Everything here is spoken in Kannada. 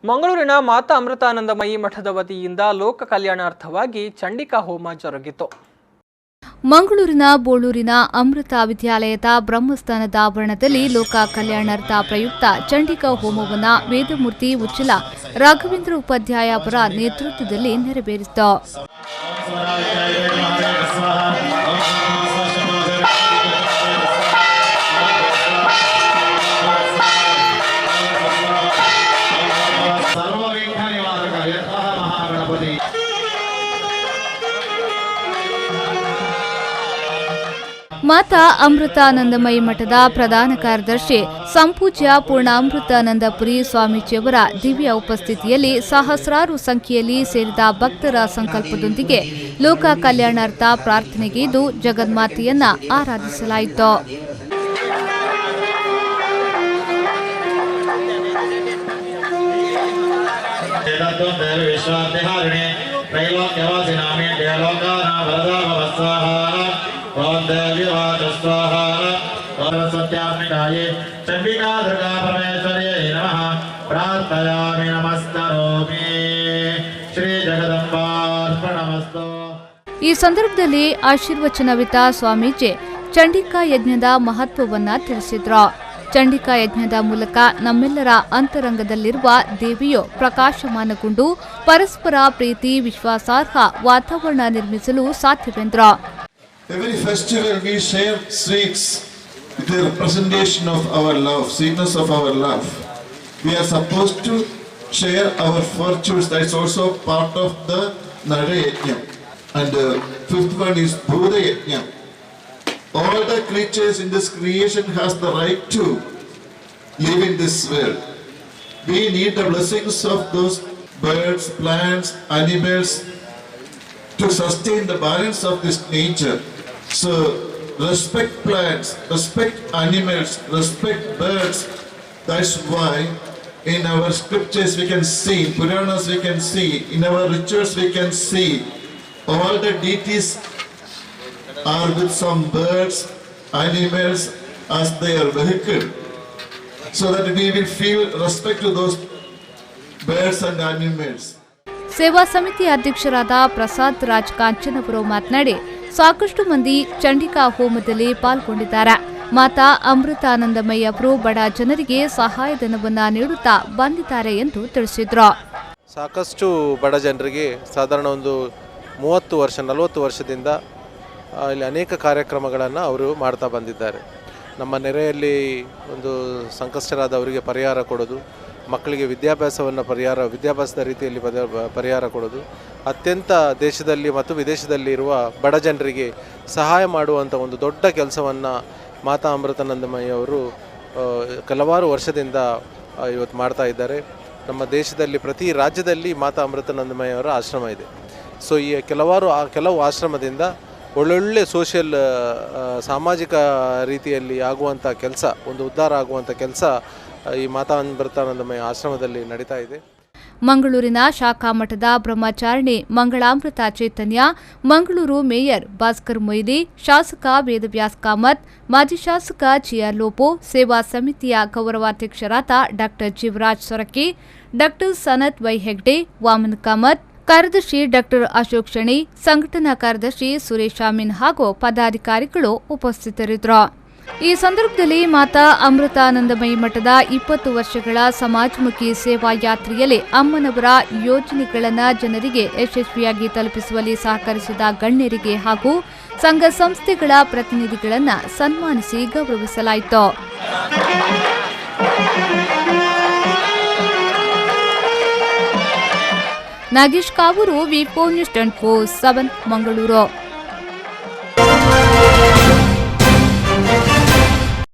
ಮಂಗಳೂರಿನ ಮಾತಾ ಅಮೃತಾನಂದಮಯಿ ಮಠದ ವತಿಯಿಂದ ಲೋಕ ಕಲ್ಯಾಣಾರ್ಥವಾಗಿ ಚಂಡಿಕಾ ಹೋಮ ಜರುಗಿತು. ಮಂಗಳೂರಿನ ಬೋಳೂರಿನ ಅಮೃತ ವಿದ್ಯಾಲಯದ ಬ್ರಹ್ಮಸ್ಥಾನದ ಆವರಣದಲ್ಲಿ ಲೋಕ ಕಲ್ಯಾಣಾರ್ಥ ಪ್ರಯುಕ್ತ ಚಂಡಿಕಾ ಹೋಮವನ್ನು ವೇದಮೂರ್ತಿ ಉಚ್ಚಲ ರಾಘವೇಂದ್ರ ಉಪಾಧ್ಯಾಯ ಅವರ ನೇತೃತ್ವದಲ್ಲಿ ನೆರವೇರಿಸಿತು. ಮಾತಾ ಅಮೃತಾನಂದಮಯಿ ಮಠದ ಪ್ರಧಾನ ಕಾರ್ಯದರ್ಶಿ ಸಂಪೂಜ್ಯ ಪೂರ್ಣಾಮೃತಾನಂದಪುರಿ ಸ್ವಾಮೀಜಿಯವರ ದಿವ್ಯ ಉಪಸ್ಥಿತಿಯಲ್ಲಿ ಸಹಸ್ರಾರು ಸಂಖ್ಯೆಯಲ್ಲಿ ಸೇರಿದ ಭಕ್ತರ ಸಂಕಲ್ಪದೊಂದಿಗೆ ಲೋಕ ಕಲ್ಯಾಣಾರ್ಥ ಪ್ರಾರ್ಥನೆಗೈದು ಜಗನ್ಮಾತೆಯನ್ನ ಆರಾಧಿಸಲಾಯಿತು. चंडिका दुर्गा परमेश्वर्यै नमः प्रार्थयामि नमस्करोमि श्री जगदंबार्पणमस्तु. ಈ ಸಂದರ್ಭದಲ್ಲಿ ಆಶೀರ್ವಚನವಿತ ಸ್ವಾಮೀಜಿ ಚಂಡಿಕಾ ಯಜ್ಞದ ಮಹತ್ವವನ್ನ ತಿಳಿಸಿದ್ರು. ಚಂಡಿಕಾ ಯಜ್ಞದ ಮೂಲಕ ನಮ್ಮೆಲ್ಲರ ಅಂತರಂಗದಲ್ಲಿರುವ ದೇವಿಯು ಪ್ರಕಾಶಮಾನಗೊಂಡು ಪರಸ್ಪರ ಪ್ರೀತಿ ವಿಶ್ವಾಸಾರ್ಹ ವಾತಾವರಣ ನಿರ್ಮಿಸಲು ಸಾಧ್ಯವೆಂದರು. Every festival we share sweets, the representation of our love, sweetness of our love. We are supposed to share our fortunes. That is also part of the Nara Yajna. And the fifth one is Bhuda Yajna. All the creatures in this creation has the right to live in this world. We need the blessings of those birds, plants, animals to sustain the balance of this nature. So respect plants, respect animals, respect birds. That's why in our scriptures we can see, Puranas we can see, in our rituals we can see all the deities are with some birds, animals as their vehicle, so that we will feel respect to those birds and animals. ಸೇವಾ ಸಮಿತಿ ಅಧ್ಯಕ್ಷರಾದ ಪ್ರಸಾದ್ ರಾಜ್ ಕಾಂಚನ್ ಅವರು ಮಾತನಾಡಿ, ಸಾಕಷ್ಟು ಮಂದಿ ಚಂಡಿಕಾ ಹೋಮದಲ್ಲಿ ಪಾಲ್ಗೊಂಡಿದ್ದಾರೆ. ಮಾತಾ ಅಮೃತಾನಂದಮಯಿ ಅವರು ಬಡ ಜನರಿಗೆ ಸಹಾಯಧನವನ್ನ ನೀಡುತ್ತಾ ಬಂದಿದ್ದಾರೆ ಎಂದು ತಿಳಿಸಿದ್ರು. ಸಾಕಷ್ಟು ಬಡ ಜನರಿಗೆ ಸಾಧಾರಣ ಒಂದು 30 ವರ್ಷ 40 ವರ್ಷದಿಂದ ಇಲ್ಲಿ ಅನೇಕ ಕಾರ್ಯಕ್ರಮಗಳನ್ನು ಅವರು ಮಾಡ್ತಾ ಬಂದಿದ್ದಾರೆ. ನಮ್ಮ ನೆರೆಯಲ್ಲಿ ಒಂದು ಸಂಕಷ್ಟರಾದವರಿಗೆ ಪರಿಹಾರ ಕೊಡೋದು, ಮಕ್ಕಳಿಗೆ ವಿದ್ಯಾಭ್ಯಾಸದ ರೀತಿಯಲ್ಲಿ ಪರಿಹಾರ ಕೊಡೋದು, ಅತ್ಯಂತ ದೇಶದಲ್ಲಿ ಮತ್ತು ವಿದೇಶದಲ್ಲಿ ಇರುವ ಬಡ ಜನರಿಗೆ ಸಹಾಯ ಮಾಡುವಂಥ ಒಂದು ದೊಡ್ಡ ಕೆಲಸವನ್ನು ಮಾತಾ ಅಮೃತಾನಂದಮಯಿ ಅವರು ಕೆಲವಾರು ವರ್ಷದಿಂದ ಇವತ್ತು ಮಾಡ್ತಾ ಇದ್ದಾರೆ. ನಮ್ಮ ದೇಶದಲ್ಲಿ ಪ್ರತಿ ರಾಜ್ಯದಲ್ಲಿ ಮಾತಾ ಅಮೃತಾನಂದಮಯಿ ಅವರ ಆಶ್ರಮ ಇದೆ. ಸೊ ಈ ಕೆಲವು ಆಶ್ರಮದಿಂದ ಒಳ್ಳೊಳ್ಳೆ ಸಾಮಾಜಿಕ ರೀತಿಯಲ್ಲಿ ಆಗುವಂಥ ಕೆಲಸ, ಒಂದು ಉದ್ಧಾರ ಆಗುವಂಥ ಕೆಲಸ ಈ ಮಾತಾ ಅಮೃತಾನಂದಮಯಿ ಆಶ್ರಮದಲ್ಲಿ ನಡೀತಾ ಇದೆ. ಮಂಗಳೂರಿನ ಶಾಖಾ ಮಠದ ಬ್ರಹ್ಮಚಾರಿಣಿ ಮಂಗಳಾಮೃತ ಚೈತನ್ಯ, ಮಂಗಳೂರು ಮೇಯರ್ ಭಾಸ್ಕರ್ ಮೊಯ್ಲಿ, ಶಾಸಕ ವೇದವ್ಯಾಸ್ ಕಾಮತ್, ಮಾಜಿ ಶಾಸಕ ಚಿಆರ್ ಲೋಪೋ, ಸೇವಾ ಸಮಿತಿಯ ಗೌರವಾಧ್ಯಕ್ಷರಾದ ಡಾ ಜೀವರಾಜ್ ಸೊರಕಿ, ಡಾ ಸನತ್ ವೈ ಹೆಗ್ಡೆ, ವಾಮನ್ ಕಾಮತ್, ಕಾರ್ಯದರ್ಶಿ ಡಾ ಅಶೋಕ್ ಶಣಿ, ಸಂಘಟನಾ ಕಾರ್ಯದರ್ಶಿ ಸುರೇಶ್ ಅಮೀನ್ ಹಾಗೂ ಪದಾಧಿಕಾರಿಗಳು ಉಪಸ್ಥಿತರಿದ್ದರು. ಈ ಸಂದರ್ಭದಲ್ಲಿ ಮಾತಾ ಅಮೃತಾನಂದಮಯಿ ಮಠದ 20 ವರ್ಷಗಳ ಸಮಾಜಮುಖಿ ಸೇವಾ ಯಾತ್ರೆಯಲ್ಲಿ ಅಮ್ಮನವರ ಯೋಜನೆಗಳನ್ನು ಜನರಿಗೆ ಯಶಸ್ವಿಯಾಗಿ ತಲುಪಿಸುವಲ್ಲಿ ಸಹಕರಿಸಿದ ಗಣ್ಯರಿಗೆ ಹಾಗೂ ಸಂಘ ಸಂಸ್ಥೆಗಳ ಪ್ರತಿನಿಧಿಗಳನ್ನು ಸನ್ಮಾನಿಸಿ ಗೌರವಿಸಲಾಯಿತು. ನಾಗೇಶ್ ಕಾವೂರು, ವಿ4 ನ್ಯೂಸ್ 24/7 ಮಂಗಳೂರು.